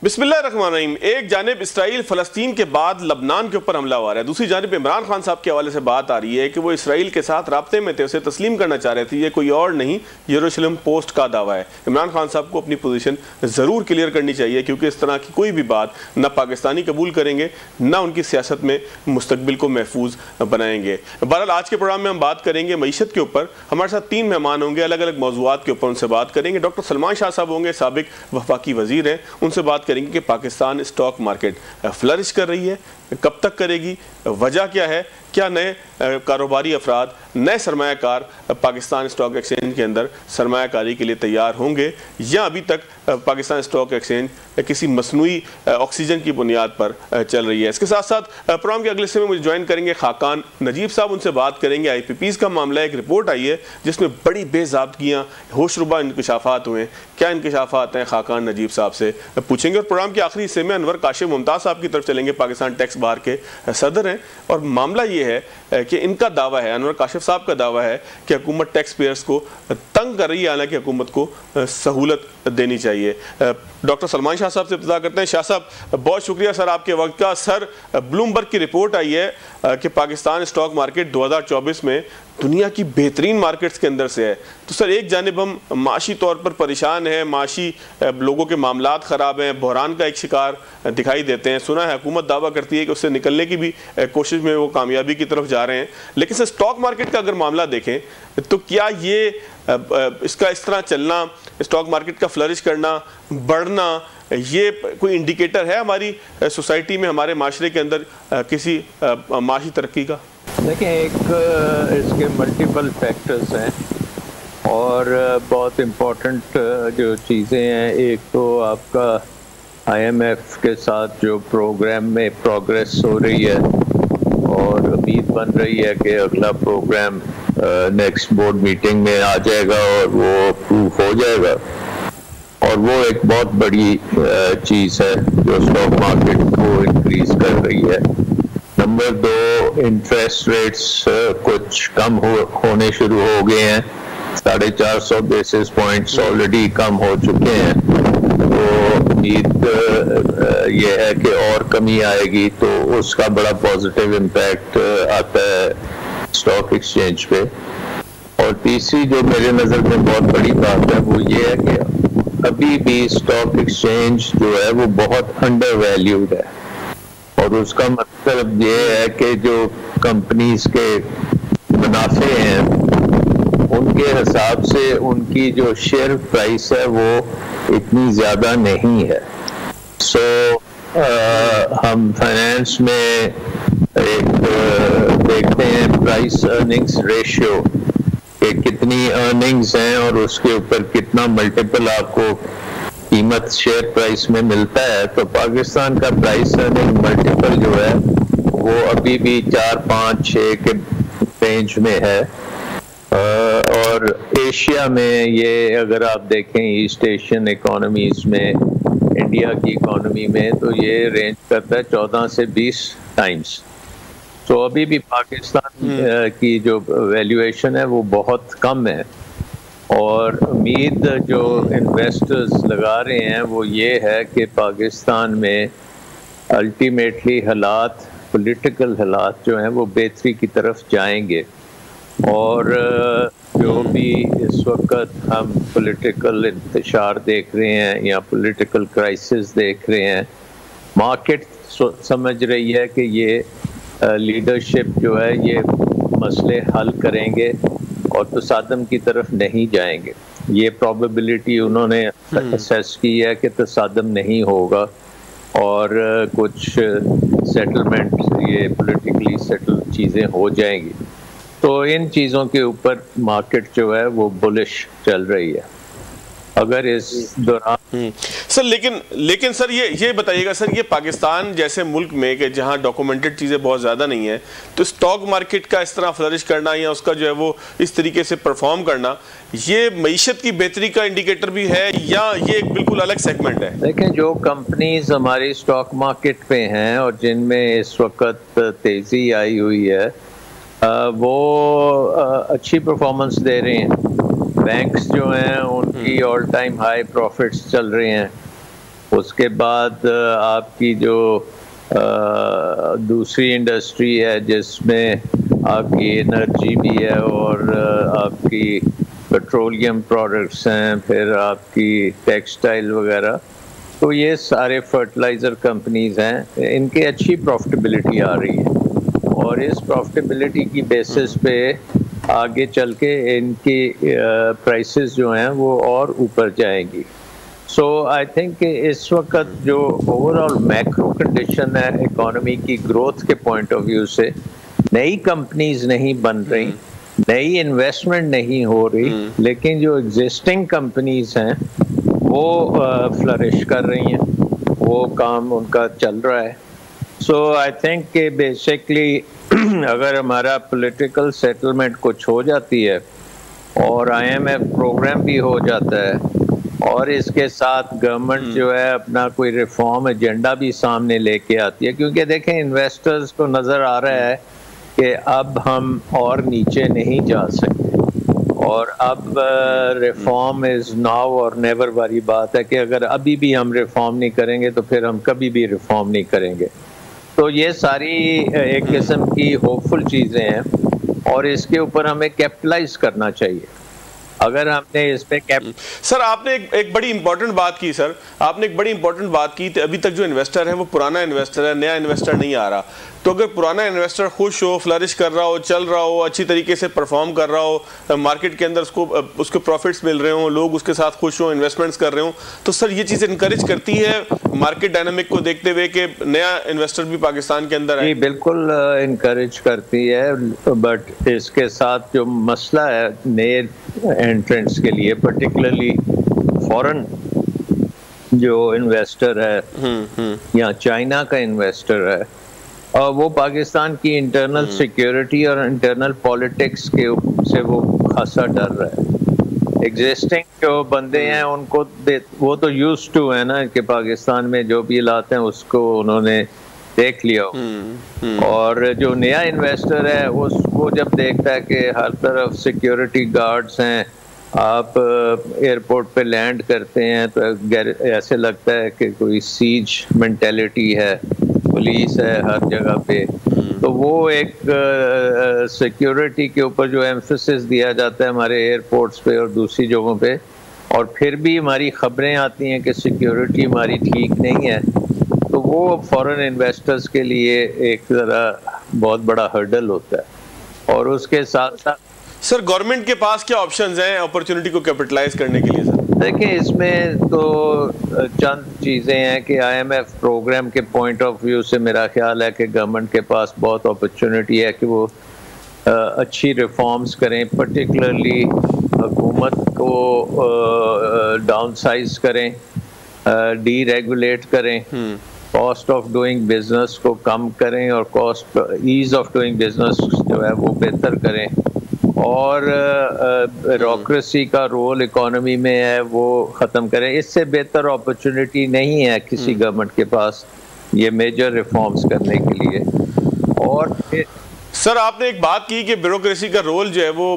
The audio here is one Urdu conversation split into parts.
بسم اللہ الرحمن الرحیم. ایک جانب اسرائیل فلسطین کے بعد لبنان کے اوپر حملہ ہوا رہا ہے، دوسری جانب عمران خان صاحب کے حوالے سے بات آ رہی ہے کہ وہ اسرائیل کے ساتھ رابطے میں تھے، اسے تسلیم کرنا چاہ رہے تھے. یہ کوئی اور نہیں، یروشلم پوسٹ کا دعویٰ ہے. عمران خان صاحب کو اپنی پوزیشن ضرور کلیئر کرنی چاہیے، کیونکہ اس طرح کی کوئی بھی بات نہ پاکستانی قبول کریں گے نہ ان کی سیاست میں مستقبل کو محفوظ بنائیں گے. بہرحال آج کے پروگرام میں ہم بات کریں گے معیشت کے اوپر. ہمارے ساتھ 3 مہمان ہوں گے، الگ الگ موضوعات کے اوپر ان سے بات کریں گے. ڈاکٹر سلمان شاہ صاحب ہوں گے، سابق وفاقی وزیر ہیں، ان سے بات کریں گے کہ پاکستان اسٹاک مارکیٹ فلرش کر رہی ہے، کب تک کرے گی، وجہ کیا ہے، کیا نئے کاروباری افراد، نئے سرمایہ کار پاکستان اسٹاک ایکسچینج کے اندر سرمایہ کاری کے لیے تیار ہوں گے، یا ابھی تک پاکستان اسٹاک ایکسچینج کسی مصنوعی آکسیجن کی بنیاد پر چل رہی ہے. اس کے ساتھ ساتھ پروگرام کے اگلے حصے میں مجھے جوائن کریں گے خاقان نجیب صاحب، ان سے بات کریں گے. IPPs کا معاملہ، ایک رپورٹ آئی ہے جس میں بڑی بے ضابطگیاں، ہوش ربا انکشافات ہوئے ہیں. کیا انکشافات ہیں، خاقان نجیب صاحب سے پوچھیں گے. اور پروگرام کے آخری حصے میں انور کاشف ممتاز صاحب کی طرف چلیں گے، پاکستان ٹیکس بار کے صدر ہیں، اور معاملہ یہ ہے کہ ان کا دعویٰ ہے، انور کاشف صاحب کا دعویٰ ہے کہ حکومت ٹیکس پیئرز کو تنگ کر رہی ہے، حالانکہ حکومت کو سہولت دینی چاہیے. ڈاکٹر سلمان شاہ صاحب سے ابتدا کرتے ہیں. شاہ صاحب بہت شکریہ سر آپ کے وقت کا. سر، بلومبرگ کی رپورٹ آئی ہے کہ پاکستان اسٹاک مارکیٹ 2024 میں دنیا کی بہترین مارکیٹس کے اندر سے ہے. تو سر، ایک جانب ہم معاشی طور پر پریشان ہیں، معاشی لوگوں کے معاملات خراب ہیں، بحران کا ایک شکار دکھائی دیتے ہیں. سنا ہے حکومت دعویٰ کرتی ہے کہ اس سے نکلنے کی بھی کوشش میں وہ کامیابی کی طرف جا رہے ہیں. لیکن سر، اسٹاک مارکیٹ کا اگر معاملہ دیکھیں تو کیا یہ اس کا اس طرح چلنا، اسٹاک مارکیٹ کا فلرش کرنا، بڑھنا، یہ کوئی انڈیکیٹر ہے ہماری سوسائٹی میں، ہمارے معاشرے کے اندر کسی معاشی ترقی کا؟ دیکھیں، ایک اس کے ملٹیپل فیکٹرز ہیں اور بہت امپورٹنٹ جو چیزیں ہیں. ایک تو آپ کا IMF کے ساتھ جو پروگرام میں پروگریس ہو رہی ہے، اور امید بن رہی ہے کہ اگلا پروگرام نیکسٹ بورڈ میٹنگ میں آ جائے گا اور وہ اپروو ہو جائے گا، اور وہ ایک بہت بڑی چیز ہے جو اسٹاک مارکیٹ کو انکریز کر رہی ہے. نمبر 2، انٹرسٹ ریٹس کچھ کم ہونے شروع ہو گئے ہیں. 450 بیسس پوائنٹس آلریڈی کم ہو چکے ہیں. تو امید یہ ہے کہ اور کمی آئے گی، تو اس کا بڑا پازیٹیو امپیکٹ آتا ہے اسٹاک ایکسچینج پہ. اور تیسری جو میرے نظر میں بہت بڑی بات ہے وہ یہ ہے کہ ابھی بھی اسٹاک ایکسچینج جو ہے وہ بہت انڈر ویلیوڈ ہے. اور اس کا مطلب یہ ہے کہ جو کمپنیز کے منافع ہیں ان کے حساب سے ان کی جو شیئر پرائس ہے وہ اتنی زیادہ نہیں ہے. سو ہم فائنینس میں ایک دیکھتے ہیں پرائس ارننگز ریشیو کہ کتنی ارننگز ہیں اور اس کے اوپر کتنا ملٹیپل آپ کو قیمت شیئر پرائس میں ملتا ہے. تو پاکستان کا پرائس ارننگ ملٹیپل جو ہے وہ ابھی بھی 4، 5، 6 کے رینج میں ہے. اور ایشیا میں یہ اگر آپ دیکھیں ایسٹ ایشین اکانومیز میں، انڈیا کی اکانومی میں، تو یہ رینج کرتا ہے 14 سے 20 ٹائمز. تو ابھی بھی پاکستان کی جو ویلیویشن ہے وہ بہت کم ہے. اور امید جو انویسٹرز لگا رہے ہیں وہ یہ ہے کہ پاکستان میں الٹیمیٹلی حالات، پولیٹیکل حالات جو ہیں وہ بہتری کی طرف جائیں گے. اور جو بھی اس وقت ہم پولیٹیکل انتشار دیکھ رہے ہیں یا پولیٹیکل کرائسس دیکھ رہے ہیں، مارکیٹ سمجھ رہی ہے کہ یہ لیڈرشپ جو ہے یہ مسئلے حل کریں گے اور تصادم کی طرف نہیں جائیں گے. یہ پروبیبلٹی انہوں نے اسیس کی ہے کہ تصادم نہیں ہوگا اور کچھ سیٹلمنٹ، یہ پولیٹیکلی سیٹل چیزیں ہو جائیں گی. تو ان چیزوں کے اوپر مارکیٹ جو ہے وہ بلش چل رہی ہے. اگر اس دوران سر لیکن سر یہ بتائیے گا سر، یہ پاکستان جیسے ملک میں کہ جہاں ڈاکومنٹڈ چیزیں بہت زیادہ نہیں ہیں، تو اسٹاک مارکیٹ کا اس طرح فلرش کرنا یا اس کا جو ہے وہ اس طریقے سے پرفارم کرنا، یہ معیشت کی بہتری کا انڈیکیٹر بھی ہے یا یہ ایک بالکل الگ سیگمنٹ ہے؟ دیکھیں، جو کمپنیز ہماری اسٹاک مارکیٹ پہ ہیں اور جن میں اس وقت تیزی آئی ہوئی ہے وہ اچھی پرفارمنس دے رہے ہیں. بینکس جو ہیں ان کی آل ٹائم ہائی پروفٹس چل رہے ہیں. اس کے بعد آپ کی جو دوسری انڈسٹری ہے جس میں آپ کی انرجی بھی ہے اور آپ کی پیٹرولیم پروڈکٹس ہیں، پھر آپ کی ٹیکسٹائل وغیرہ، تو یہ سارے فرٹیلائزر کمپنیز ہیں، ان کی اچھی پروفٹیبلٹی آ رہی ہے، اور اس پروفٹیبلٹی کی بیسس پہ آگے چل کے ان کی پرائسز جو ہیں وہ اور اوپر جائیں گی. سو آئی تھنک کہ اس وقت جو اوور آل میکرو کنڈیشن ہے اکانومی کی گروتھ کے پوائنٹ آف ویو سے، نئی کمپنیز نہیں بن رہی، نئی انویسٹمنٹ نہیں ہو رہی، لیکن جو ایگزسٹنگ کمپنیز ہیں وہ فلرش کر رہی ہیں، وہ کام ان کا چل رہا ہے. سو آئی تھنک کہ بیسکلی اگر ہمارا پولیٹیکل سیٹلمنٹ کچھ ہو جاتی ہے اور آئی ایم ایف پروگرام بھی ہو جاتا ہے، اور اس کے ساتھ گورنمنٹ جو ہے اپنا کوئی ریفارم ایجنڈا بھی سامنے لے کے آتی ہے، کیونکہ دیکھیں انویسٹرز کو نظر آ رہا ہے کہ اب ہم اور نیچے نہیں جا سکتے، اور اب ریفارم از ناؤ اور نیور والی بات ہے کہ اگر ابھی بھی ہم ریفارم نہیں کریں گے تو پھر ہم کبھی بھی ریفارم نہیں کریں گے. تو یہ ساری ایک قسم کی ہوپ فل چیزیں ہیں، اور اس کے اوپر ہمیں کیپٹلائز کرنا چاہیے. اگر ہم نے اس پہ سر آپ نے ایک بڑی امپورٹنٹ بات کی، سر آپ نے ایک بڑی امپورٹنٹ بات کی، ابھی تک جو انویسٹر ہے وہ پرانا انویسٹر ہے، نیا انویسٹر نہیں آ رہا. تو اگر پرانا انویسٹر خوش ہو، فلرش کر رہا ہو، چل رہا ہو، اچھی طریقے سے پرفارم کر رہا ہو، مارکیٹ کے اندر اس کو پروفٹس مل رہے ہوں، لوگ اس کے ساتھ خوش ہوں، انویسٹمنٹس کر رہے ہوں، تو سر یہ چیز انکریج کرتی ہے مارکیٹ ڈائنامک کو دیکھتے ہوئے کہ نیا انویسٹر بھی پاکستان کے اندر ہے؟ جی بالکل انکریج کرتی ہے، بٹ اس کے ساتھ جو مسئلہ ہے نئے انٹرنٹس کے لیے، پرٹیکولرلی فورن جو انویسٹر ہے یا چائنا کا انویسٹر ہے، وہ پاکستان کی انٹرنل سیکیورٹی اور انٹرنل پالیٹکس کے سے وہ خاصا ڈر رہا ہے. ایگزسٹنگ جو بندے ہیں ان کو وہ تو یوز ٹو ہے نا کہ پاکستان میں جو بھی حالات ہیں اس کو انہوں نے دیکھ لیا، اور جو نیا انویسٹر ہے وہ جب دیکھتا ہے کہ ہر طرف سیکیورٹی گارڈز ہیں، آپ ایئرپورٹ پہ لینڈ کرتے ہیں تو ایسے لگتا ہے کہ کوئی سیج مینٹیلٹی ہے، پولیس ہے ہر جگہ پہ، تو وہ ایک سیکیورٹی کے اوپر جو ایمفسس دیا جاتا ہے ہمارے ایئرپورٹس پہ اور دوسری جگہوں پہ، اور پھر بھی ہماری خبریں آتی ہیں کہ سیکیورٹی ہماری ٹھیک نہیں ہے، تو وہ فورن انویسٹرز کے لیے ایک ذرا بہت بڑا ہرڈل ہوتا ہے. اور اس کے ساتھ ساتھ سر گورنمنٹ کے پاس کیا آپشنز ہیں اپرچونٹی کو کیپٹلائز کرنے کے لیے؟ سر دیکھیں اس میں تو چند چیزیں ہیں کہ آئی ایم ایف پروگرام کے پوائنٹ آف ویو سے میرا خیال ہے کہ گورنمنٹ کے پاس بہت اپرچونٹی ہے کہ وہ اچھی ریفارمز کریں، پرٹیکولرلی حکومت کو ڈاؤن سائز کریں، ڈی ریگولیٹ کریں، کاسٹ آف ڈوئنگ بزنس کو کم کریں، اور ایز آف ڈوئنگ بزنس جو ہے وہ بہتر کریں، اور بیوروکریسی کا رول اکانومی میں ہے وہ ختم کریں. اس سے بہتر اپرچونٹی نہیں ہے کسی گورنمنٹ کے پاس یہ میجر ریفارمز کرنے کے لیے. اور سر آپ نے ایک بات کی کہ بیوروکریسی کا رول جو ہے وہ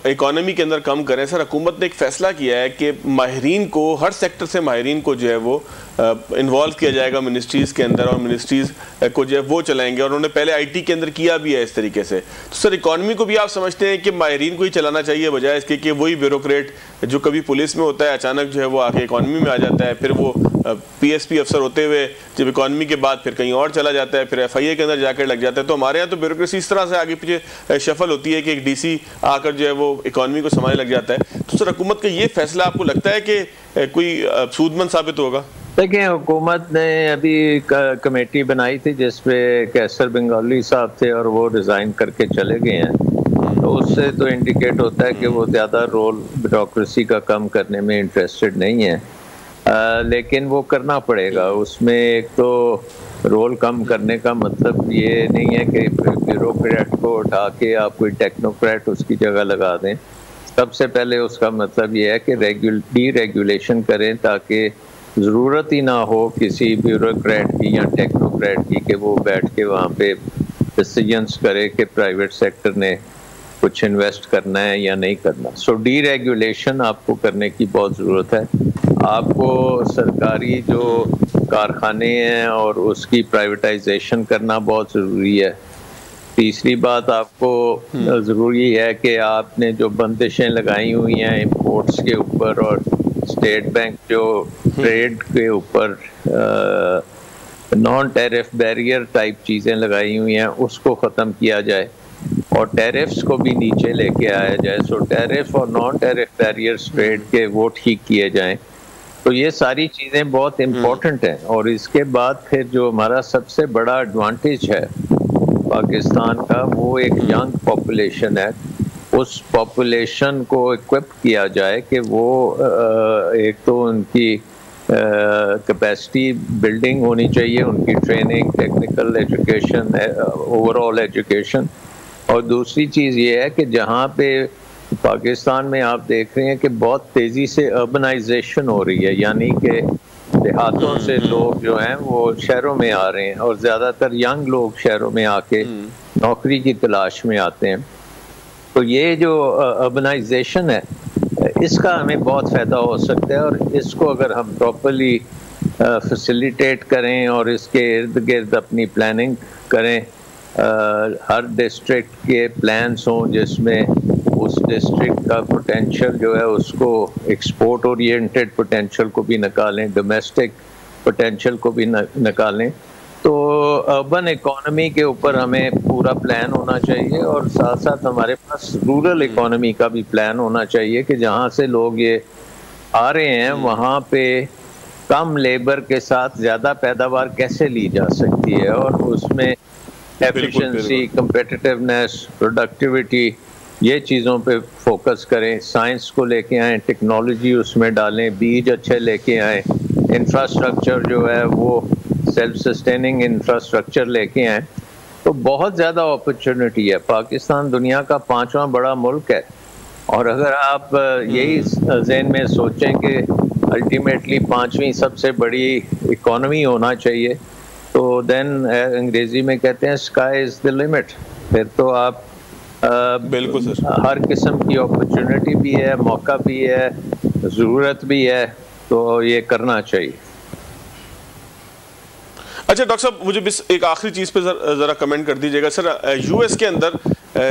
اکانومی کے اندر کم کریں. سر حکومت نے ایک فیصلہ کیا ہے کہ ماہرین کو، ہر سیکٹر سے ماہرین کو جو ہے وہ انوالو کیا جائے گا منسٹریز کے اندر، اور منسٹریز کو جو ہے وہ چلائیں گے، اور انہوں نے پہلے آئی ٹی کے اندر کیا بھی ہے اس طریقے سے. تو سر اکانومی کو بھی آپ سمجھتے ہیں کہ ماہرین کو ہی چلانا چاہیے بجائے اس کے کہ وہی بیوروکریٹ جو کبھی پولیس میں ہوتا ہے اچانک جو ہے وہ آگے اکانومی میں آ جاتا ہے، پھر وہ پی ایس پی افسر ہوتے ہوئے جب اکانومی کے بعد پھر کہیں اور چلا جاتا ہے، پھر ایف آئی اے کے اندر جا کر لگ جاتا ہے. تو ہمارے یہاں تو بیوروکریسی اس طرح سے آگے پیچھے شفل ہوتی ہے کہ ایک ڈی سی آ کر جو ہے وہ اکانومی کو سنبھالنے لگ جاتا ہے. تو سر حکومت کا یہ فیصلہ آپ کو لگتا ہے کہ کوئی سود مند ثابت ہوگا؟ دیکھیں حکومت نے ابھی کمیٹی بنائی تھی جس پہ کیسر بنگالی صاحب تھے، اور وہ ریزائن کر کے چلے گئے ہیں، تو اس سے تو انڈیکیٹ ہوتا ہے کہ وہ زیادہ رول بیوروکریسی کا کم کرنے میں انٹرسٹڈ نہیں ہے. لیکن وہ کرنا پڑے گا. اس میں ایک تو رول کم کرنے کا مطلب یہ نہیں ہے کہ بیوروکریٹ کو اٹھا کے آپ کوئی ٹیکنوکریٹ اس کی جگہ لگا دیں. سب سے پہلے اس کا مطلب یہ ہے کہ ڈی ریگولیشن کریں تاکہ ضرورت ہی نہ ہو کسی بیوروکریٹ کی یا ٹیکنوکریٹ کی کہ وہ بیٹھ کے وہاں پہ ڈیسیجنس کرے کہ پرائیویٹ سیکٹر نے کچھ انویسٹ کرنا ہے یا نہیں کرنا. سو ڈی ریگولیشن آپ کو کرنے کی بہت ضرورت ہے. آپ کو سرکاری جو کارخانے ہیں اور اس کی پرائیویٹائزیشن کرنا بہت ضروری ہے. تیسری بات آپ کو ضروری ہے کہ آپ نے جو بندشیں لگائی ہوئی ہیں امپورٹس کے اوپر اور اسٹیٹ بینک جو ٹریڈ کے اوپر نان ٹیرف بیریئر ٹائپ چیزیں لگائی ہوئی ہیں اس کو ختم کیا جائے اور ٹیرفس کو بھی نیچے لے کے آیا جائے. سو ٹیرف اور نان ٹیرف بیریئرز ٹریڈ کے وہ ٹھیک کیے جائیں. تو یہ ساری چیزیں بہت امپورٹنٹ ہیں. اور اس کے بعد پھر جو ہمارا سب سے بڑا ایڈوانٹیج ہے پاکستان کا وہ ایک ینگ پاپولیشن ہے. اس پاپولیشن کو اکوپ کیا جائے کہ وہ ایک تو ان کی کیپیسٹی بلڈنگ ہونی چاہیے, ان کی training, technical education, over all education. اور دوسری چیز یہ ہے کہ جہاں پہ پاکستان میں آپ دیکھ رہے ہیں کہ بہت تیزی سے اربنائزیشن ہو رہی ہے, یعنی کہ دیہاتوں سے لوگ جو ہیں وہ شہروں میں آ رہے ہیں اور زیادہ تر ینگ لوگ شہروں میں آ کے نوکری کی تلاش میں آتے ہیں. تو یہ جو اربنائزیشن ہے اس کا ہمیں بہت فائدہ ہو سکتا ہے اور اس کو اگر ہم پراپرلی فیسیلیٹیٹ کریں اور اس کے ارد گرد اپنی پلاننگ کریں, ہر ڈسٹرکٹ کے پلانس ہوں جس میں اس ڈسٹرکٹ کا پوٹینشیل جو ہے اس کو ایکسپورٹ اورینٹیڈ پوٹینشیل کو بھی نکالیں, ڈومیسٹک پوٹینشیل کو بھی نکالیں. تو اربن اکانومی کے اوپر ہمیں پورا پلان ہونا چاہیے اور ساتھ ساتھ ہمارے پاس رورل اکانومی کا بھی پلان ہونا چاہیے کہ جہاں سے لوگ یہ آ رہے ہیں وہاں پہ کم لیبر کے ساتھ زیادہ پیداوار کیسے لی جا سکتی ہے اور اس میں ایفیشنسی, کمپیٹیٹیونیس, پروڈکٹیوٹی, یہ چیزوں پہ فوکس کریں. سائنس کو لے کے آئیں, ٹیکنالوجی اس میں ڈالیں, بیج اچھے لے کے آئیں, انفراسٹرکچر جو ہے وہ سیلف سسٹیننگ انفراسٹرکچر لے کے آئیں. تو بہت زیادہ اپرچونٹی ہے. پاکستان دنیا کا 5واں بڑا ملک ہے اور اگر آپ یہی ذہن میں سوچیں کہ الٹیمیٹلی 5ویں سب سے بڑی اکانومی ہونا چاہیے تو دین انگریزی میں کہتے ہیں اسکائی از دا لمٹ. پھر تو آپ بالکل سر, ہر قسم کی اپرچونٹی بھی ہے, موقع بھی ہے, ضرورت بھی ہے, تو یہ کرنا چاہیے. اچھا ڈاکٹر صاحب مجھے بس ایک آخری چیز پہ ذرا کمنٹ کر دیجیے گا. سر یو ایس کے اندر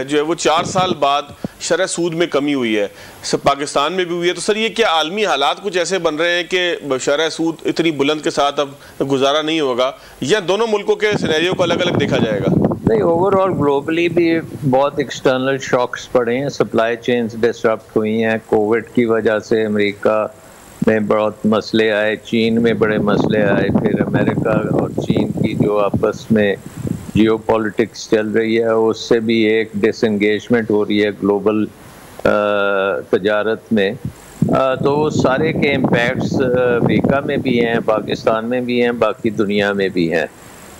جو ہے وہ 4 سال بعد شرح سود میں کمی ہوئی ہے, سر پاکستان میں بھی ہوئی ہے. تو سر یہ کیا عالمی حالات کچھ ایسے بن رہے ہیں کہ شرح سود اتنی بلند کے ساتھ اب گزارا نہیں ہوگا یا دونوں ملکوں کے سینیریو کو الگ الگ دیکھا جائے گا؟ نہیں, اوور آل گلوبلی بھی بہت ایکسٹرنل شاکس پڑے ہیں, سپلائی چینز ڈسرپٹ ہوئی ہیں. کووڈ کی وجہ سے امریکہ میں بہت مسئلے آئے, چین میں بڑے مسئلے آئے, پھر امریکہ اور چین کی جو آپس میں جیو پالیٹکس چل رہی ہے اس سے بھی ایک ڈس انگیجمنٹ ہو رہی ہے گلوبل تجارت میں. تو وہ سارے کے امپیکٹس امریکہ میں بھی ہیں, پاکستان میں بھی ہیں, باقی دنیا میں بھی ہیں.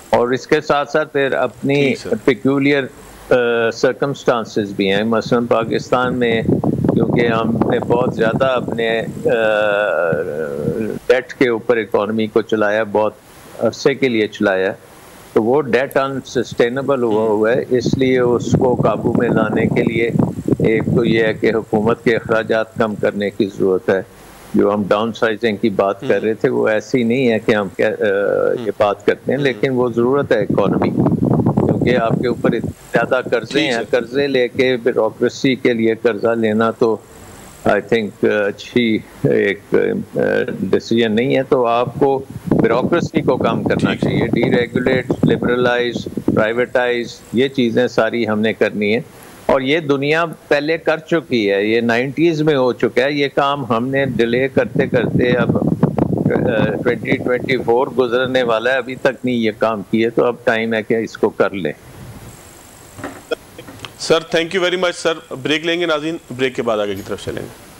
اور اس کے ساتھ ساتھ پھر اپنی پیکولر سرکمسٹانسز بھی ہیں. مثلا پاکستان میں کیونکہ ہم نے بہت زیادہ اپنے ڈیٹ کے اوپر اکانومی کو چلایا, بہت عرصے کے لیے چلایا, تو وہ ڈیٹ انسسٹینیبل ہوا ہے. اس لیے اس کو قابو میں لانے کے لیے ایک تو یہ ہے کہ حکومت کے اخراجات کم کرنے کی ضرورت ہے. جو ہم ڈاؤن سائزنگ کی بات کر رہے تھے وہ ایسی نہیں ہے کہ ہم یہ بات کرتے ہیں, لیکن وہ ضرورت ہے اکانومی کی, کیونکہ آپ کے اوپر زیادہ قرضے ہیں. قرضے لے کے بیوروکریسی کے لیے قرضہ لینا تو آئی تھنک اچھی ایک ڈیسیژن نہیں ہے. تو آپ کو بیوروکریسی کو کم کرنا چاہیے, ڈی ریگولیٹ, لبرلائز, پرائیویٹائز, یہ چیزیں ساری ہم نے کرنی ہے. اور یہ دنیا پہلے کر چکی ہے, یہ 90s میں ہو چکا ہے. یہ کام ہم نے ڈیلے کرتے کرتے اب 2024 گزرنے والا ہے, ابھی تک نہیں یہ کام کیے, تو اب ٹائم ہے کہ اس کو کر لیں. Sir thank you very much. Sir break لیں گے ناظرین, بریک کے بعد آگے کی طرف چلیں گے.